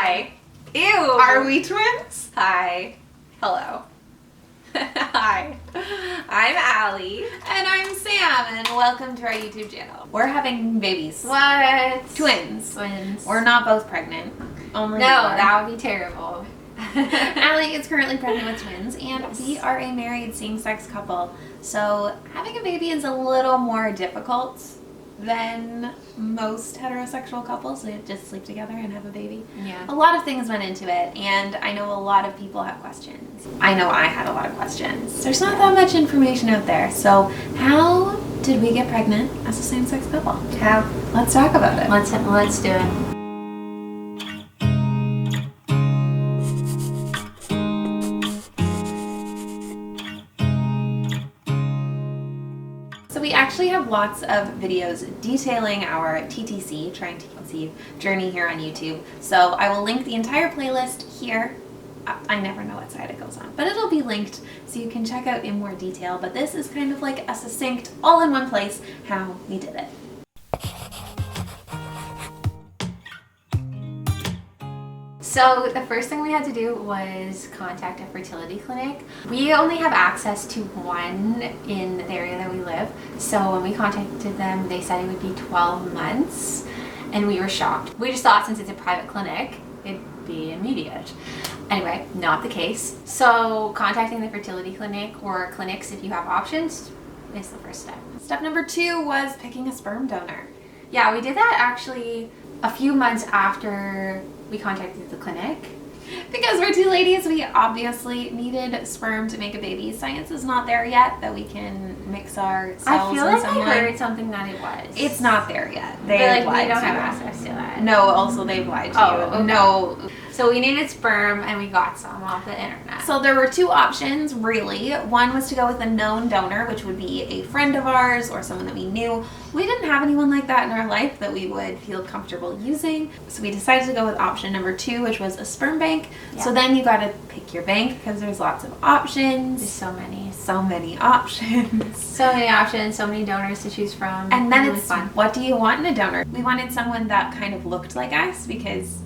Hi. Ew. Are we twins? Hi. Hello. Hi. I'm Allie. And I'm Sam, and welcome to our YouTube channel. We're having babies. What? Twins. Twins. We're not both pregnant. Only No, you are. that would be terrible. Allie is currently pregnant with twins, and we are a married same-sex couple. So having a baby is a little more difficult than most heterosexual couples. They just sleep together and have a baby. Yeah. A lot of things went into it, and I know a lot of people have questions. I know I had a lot of questions. There's not that much information out there. So how did we get pregnant as a same-sex couple? How? Let's talk about it. Let's do it. So we actually have lots of videos detailing our TTC, trying to conceive, journey here on YouTube. So I will link the entire playlist here. I never know what side it goes on, but it'll be linked so you can check out in more detail. But this is kind of like a succinct, all in one place, how we did it. So the first thing we had to do was contact a fertility clinic. We only have access to one in the area that we live. So when we contacted them, they said it would be 12 months and we were shocked. We just thought since it's a private clinic, it'd be immediate. Anyway, not the case. So contacting the fertility clinic or clinics if you have options is the first step. Step number 2 was picking a sperm donor. Yeah, we did that actually a few months after we contacted the clinic. Because we're two ladies, we obviously needed sperm to make a baby. Science is not there yet that we can mix our cells. I feel like in some I way. heard something that it was. It's not there yet. But They've like lied we don't to have you. access to that. No, also they've lied to Oh, you. okay. No. So we needed sperm and we got some off the internet. So there were 2 options, really. One was to go with a known donor, which would be a friend of ours or someone that we knew. We didn't have anyone like that in our life that we would feel comfortable using. So we decided to go with option number 2, which was a sperm bank. Yeah. So then you got to pick your bank because there's lots of options. There's so many. So many options. So many options, so many donors to choose from. And then really it's fun. what do you want in a donor? We wanted someone that kind of looked like us because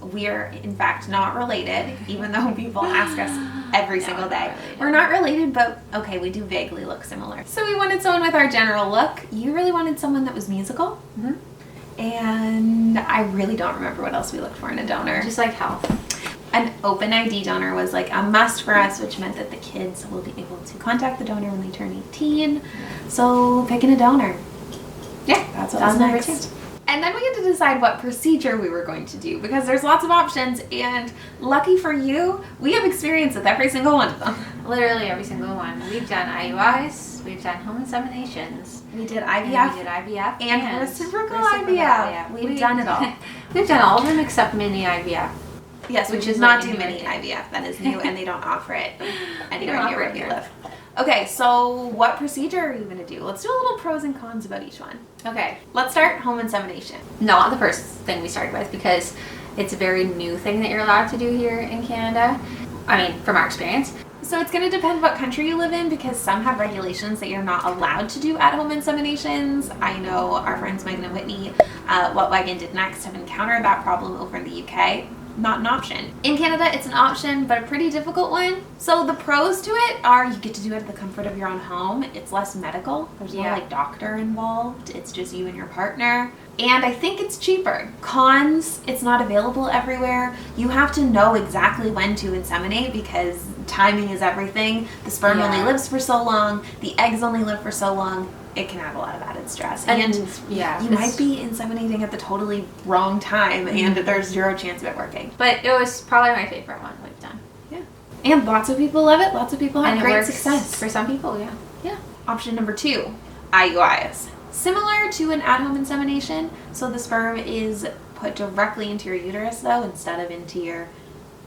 we're in fact not related, even though people ask us every single we're day. not related. We're not related, but okay, we do vaguely look similar. So we wanted someone with our general look. You really wanted someone that was musical. Mhm. And I really don't remember what else we looked for in a donor. Just like health. An open ID donor was like a must for us, which meant that the kids will be able to contact the donor when they turn 18. So picking a donor. Yeah, That's what that was was number next. 2. And then we had to decide what procedure we were going to do because there's lots of options, and lucky for you, we have experience with every single one of them. Literally every single one. We've done IUIs, we've done home inseminations, We did and IVF we did IVF and reciprocal IVF. We've done it all. We've done all of them except mini IVF. Yes, Which which is is not like do a new mini idea. IVF. That is new, and they don't offer it anywhere offer near where it we here. live. Okay, so what procedure are you going to do? Let's do a little pros and cons about each one. Okay. Let's start home insemination. Not the first thing we started with because it's a very new thing that you're allowed to do here in Canada. I mean, from our experience. So it's going to depend what country you live in because some have regulations that you're not allowed to do at-home inseminations. I know our friends Megan and Whitney, What Wagon Did Next, have encountered that problem over in the UK. Not an option. In Canada, it's an option, but a pretty difficult one. So the pros to it are you get to do it at the comfort of your own home. It's less medical. There's no like doctor involved. It's just you and your partner. And I think it's cheaper. Cons, it's not available everywhere. You have to know exactly when to inseminate because timing is everything. The sperm only lives for so long. The eggs only live for so long. It can have a lot of added stress. And you might be inseminating at the totally wrong time and there's 0 chance of it working. But it was probably my favorite one we've done. Yeah. And lots of people love it. Lots of people have And it great works success. for some people, yeah. Yeah. Option number 2, IUIs. Similar to an at-home insemination, so the sperm is put directly into your uterus though instead of into your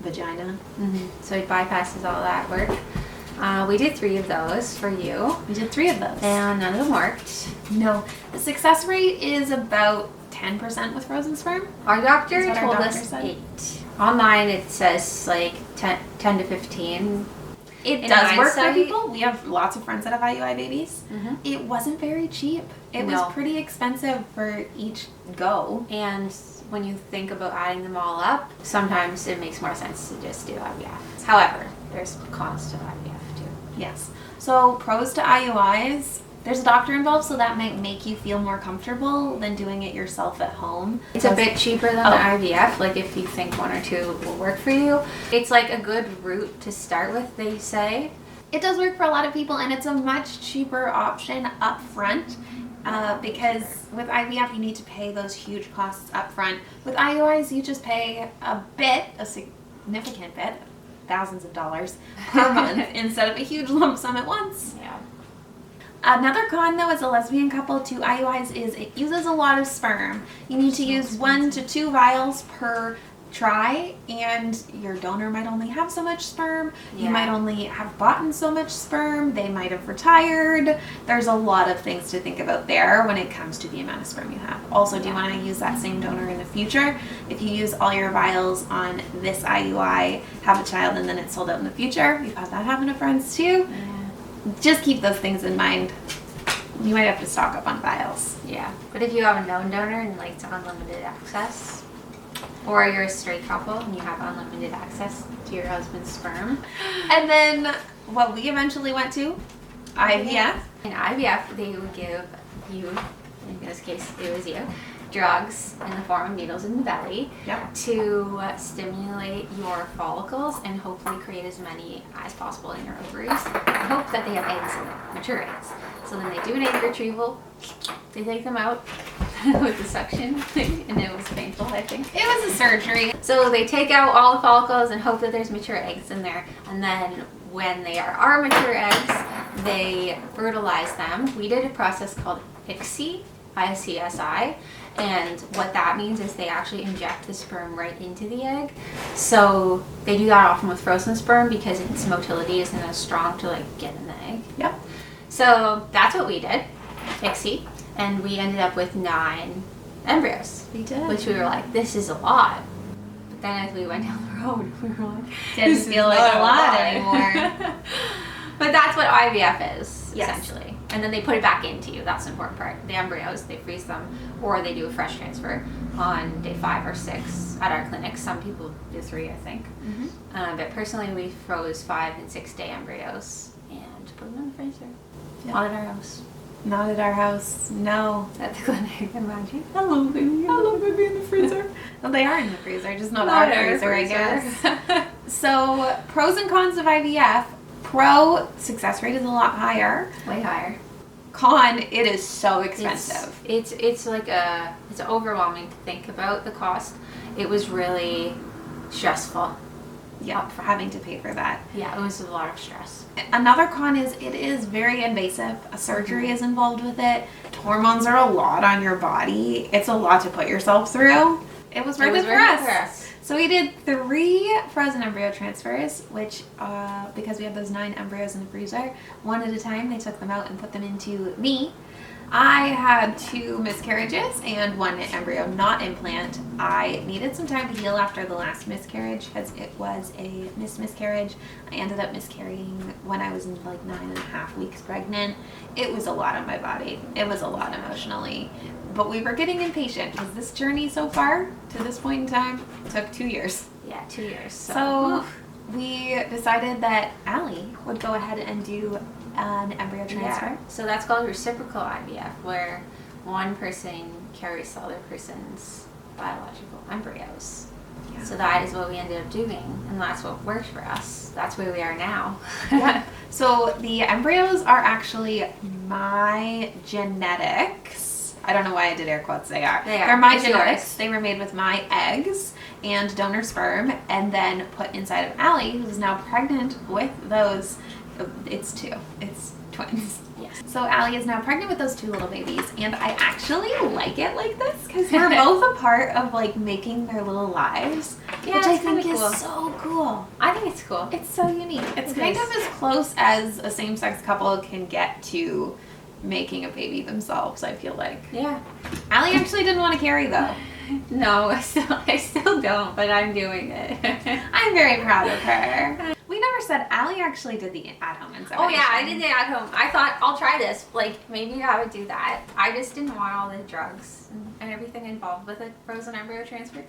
vagina. So it bypasses all that work. We did 3 of those for you. We did 3 of those. And none of them worked. No. The success rate is about 10% with frozen sperm. Our doctor That's what our told doctor us said. 8. Online it says like 10 to 15. It In does work for hindsight- people. We have lots of friends that have IUI babies. Mhm. It wasn't very cheap. It No. was pretty expensive for each go. And when you think about adding them all up, sometimes it makes more sense to just do IVF. However, there's cons to IVF too. Yes. So pros to IUIs, there's a doctor involved, so that might make you feel more comfortable than doing it yourself at home. It's a bit cheaper than the IVF, like if you think one or two will work for you. It's like a good route to start with, they say. It does work for a lot of people, and it's a much cheaper option up front. Because with IVF you need to pay those huge costs up front. With IUIs you just pay a significant bit, thousands of dollars per month instead of a huge lump sum at once. Yeah. Another con though as a lesbian couple to IUIs is it uses a lot of sperm. You need to use 1 to 2 vials per try, and your donor might only have so much sperm. You might only have bought so much sperm. They might have retired. There's a lot of things to think about there when it comes to the amount of sperm you have. Also, do you want to use that same donor in the future? If you use all your vials on this IUI, have a child, and then it's sold out in the future, we've had that happen to friends too. Just keep those things in mind. You might have to stock up on vials. Yeah. But if you have a known donor and like it's unlimited access, or you're a straight couple and you have unlimited access to your husband's sperm. And then what we eventually went to, IVF. In IVF, they would give you, in this case it was you, drugs in the form of needles in the belly to stimulate your follicles and hopefully create as many as possible in your ovaries. I hope that they have eggs in them, mature eggs. So then they do an egg retrieval, they take them out with the suction thing, and it was painful, I think. It was a surgery. So they take out all the follicles and hope that there's mature eggs in there, and then when they are mature eggs, they fertilize them. We did a process called ICSI, ICSI, and what that means is they actually inject the sperm right into the egg. So they do that often with frozen sperm because its motility isn't as strong to like get in the egg. Yep. So that's what we did, ICSI, and we ended up with 9 embryos. We did. Which we were like, this is a lot. But then as we went down the road, we were like, didn't feel like a lot anymore. But that's what IVF is, essentially. And then they put it back into you. That's the important part. The embryos, they freeze them, or they do a fresh transfer on day 5 or 6 at our clinic. Some people do 3, I think. But personally, we froze 5 and 6 day embryos and put them in the freezer. Not at our house. Not at our house, no. At the clinic, imagine. Hello, baby in the freezer. Well, they are in the freezer, just not our freezer, I guess. So, pros and cons of IVF. Pro, success rate is a lot higher. Way higher. Con, it is so expensive. It's like it's overwhelming to think about the cost. It was really stressful. Yeah, for having to pay for that. Yeah, it was a lot of stress. Another con is it is very invasive. A surgery is involved with it. Hormones are a lot on your body. It's a lot to put yourself through. It was worth it for us. So we did 3 frozen embryo transfers, which, because we have those 9 embryos in the freezer, one at a time, they took them out and put them into me. I had 2 miscarriages and 1 embryo not implant. I needed some time to heal after the last miscarriage because it was a miscarriage. I ended up miscarrying when I was in like 9.5 weeks pregnant. It was a lot on my body. It was a lot emotionally. But we were getting impatient because this journey so far to this point in time took 2 years. Yeah, 2 years. So we decided that Allie would go ahead and do an embryo transfer. Yeah. So that's called reciprocal IVF, where one person carries the other person's biological embryos. Yeah. So that is what we ended up doing, and that's what worked for us. That's where we are now. Yeah. So the embryos are actually my genetics. I don't know why I did air quotes. They are. They're my genetics. Yours. They were made with my eggs and donor sperm, and then put inside of Allie, who's now pregnant with those. It's 2. It's twins. Yes. So Allie is now pregnant with those 2 little babies, and I actually like it like this because we're both a part of like making their little lives, which I think is so cool. I think it's cool. It's so unique. It's kind of as close as a same-sex couple can get to making a baby themselves, I feel like. Yeah. Allie actually didn't want to carry though. No, I still don't, but I'm doing it. I'm very proud of her. We never said Allie actually did the at-home insemination. Oh yeah, I did the at-home. I thought I'll try this. Like maybe I would do that. I just didn't want all the drugs. And and everything involved with a frozen embryo transfer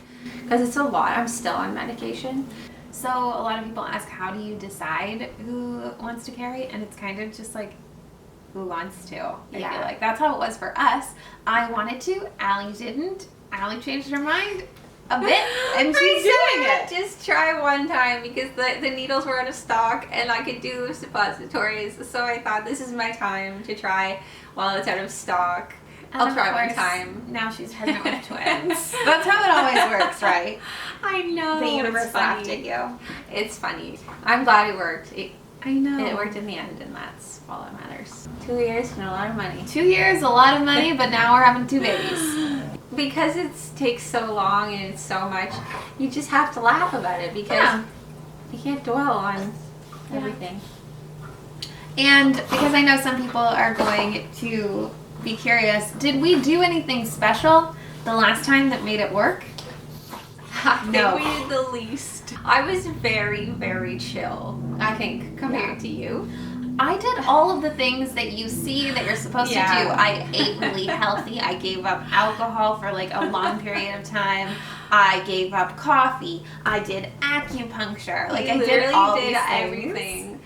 because it's a lot. I'm still on medication. So a lot of people ask, how do you decide who wants to carry? And it's kind of just like, who wants to? I feel like that's how it was for us. I wanted to. Allie didn't. Allie changed her mind a bit, and she's doing it. Just try one time because the needles were out of stock and I could do suppositories. So I thought this is my time to try while it's out of stock. I'll try one time. Now she's pregnant with twins. That's how it always works, right? I know. The universe laughed at you. It's funny. I'm glad it worked. I know. It worked in the end, and that's all that matters. 2 years and a lot of money. 2 years, a lot of money, but now we're having 2 babies. Because it takes so long and it's so much, you just have to laugh about it because you can't dwell on everything. And because I know some people are going to be curious, did we do anything special the last time that made it work? I think we did the least. I was very, very chill, I think, compared to you. I did all of the things that you see that you're supposed to do. I ate really healthy. I gave up alcohol for like a long period of time. I gave up coffee. I did acupuncture. Like I did all these everything.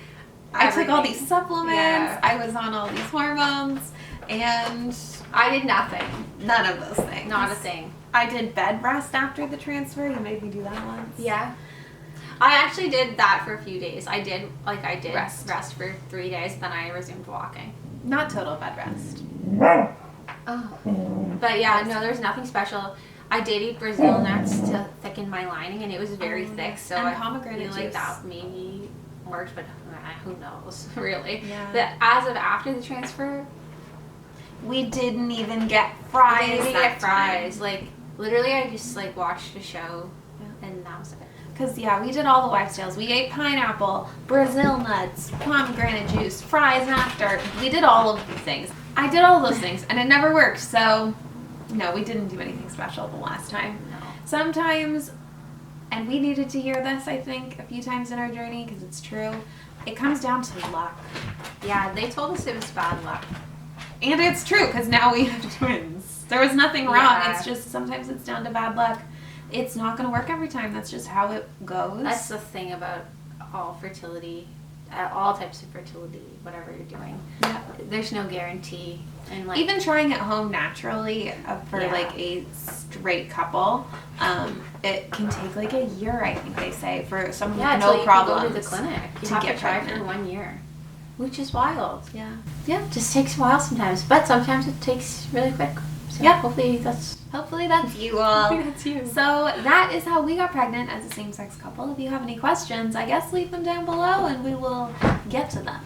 I took all these supplements. Yeah. I was on all these hormones, and I did nothing. None of those things. Not a thing. I did bed rest after the transfer. You made me do that once. Yeah. I actually did that for a few days. I did rest for 3 days, then I resumed walking. Not total bed rest. Oh. But yeah, no, there's nothing special. I did eat Brazil nuts to thicken my lining, and it was very thick, so and I pomegranate feel like juice. that maybe worked, but who knows, really. Yeah. But as of after the transfer, we didn't even get fries. We didn't even get fries. Like, literally, I just like watched a show, and that was it. Because, we did all the wives' tales. We ate pineapple, Brazil nuts, pomegranate juice, fries after. We did all of these things. I did all those things, and it never worked. So, no, we didn't do anything special the last time. No. Sometimes, and we needed to hear this, I think, a few times in our journey, because it's true, it comes down to luck. Yeah, they told us it was bad luck. And it's true, because now we have twins. There was nothing wrong. It's just sometimes it's down to bad luck. It's not going to work every time. That's just how it goes. That's the thing about all fertility, all types of fertility, whatever you're doing. Yeah. There's no guarantee. And like even trying at home naturally for like a straight couple, it can take like a year, I think they say, for someone with no problems. Go to the clinic. You have to try for 1 year, which is wild. Yeah. It just takes a while sometimes, but sometimes it takes really quick. So hopefully that's you all. That's you. So that is how we got pregnant as a same-sex couple. If you have any questions, I guess leave them down below and we will get to them.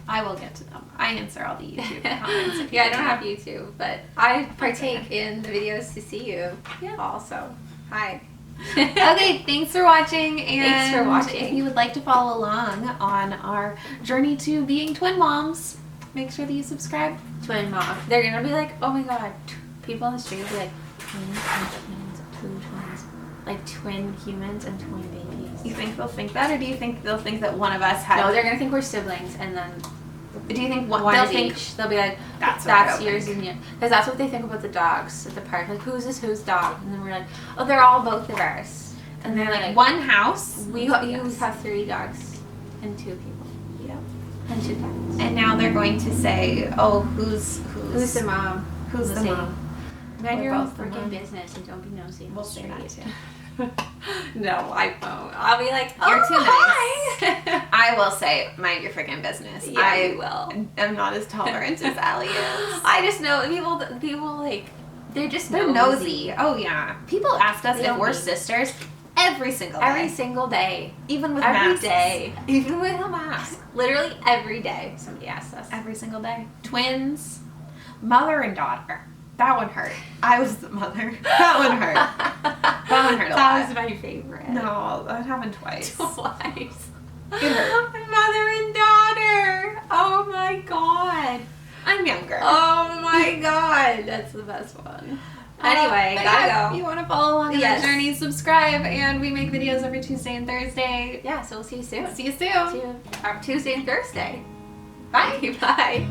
I will get to them. I answer all the YouTube comments. I don't have YouTube, but I partake in the videos to see you also. Hi. Okay, thanks for watching. And thanks for watching. If you would like to follow along on our journey to being twin moms, make sure that you subscribe. Twin mom. They're going to be like, oh my god. People on the street will be like, twins and twins, two twins. Like twin humans and twin babies. You think they'll think that, or do you think they'll think that one of us had... No, they're going to think we're siblings, and then... Do you think one they'll is think... each? They'll be like, that's yours and yours. Because that's what they think about the dogs at the park. Like, who's dog? And then we're like, oh, they're all both of ours. And they're like, one house? You have 3 dogs and 2 people. Yeah. And 2 cats. And now they're going to say, oh, who's the mom? Who's the mom? Mind your own freaking business and don't be nosy. We'll say that too. No, I won't. I'll be like, you're too hi. nice. I will say, mind your freaking business. Yeah, I will. I'm not as tolerant as Allie is. I just know people like they're nosy. Oh yeah. People ask us if we're sisters every single day. Every single day. Even with every masks. day. Even with a mask. Literally every day somebody asks us. Every single day. Twins, mother and daughter. That one hurt. I was the mother. That one hurt. That one hurt a lot. That was my favorite. No, that happened twice. Twice. It hurt. Mother and daughter. Oh my god. I'm younger. Oh my god. That's the best one. Anyway, gotta go. If you want to follow along in our journey, subscribe, and we make videos every Tuesday and Thursday. Yeah, so we'll see you soon. See you soon. See you Tuesday and Thursday. Bye. Bye.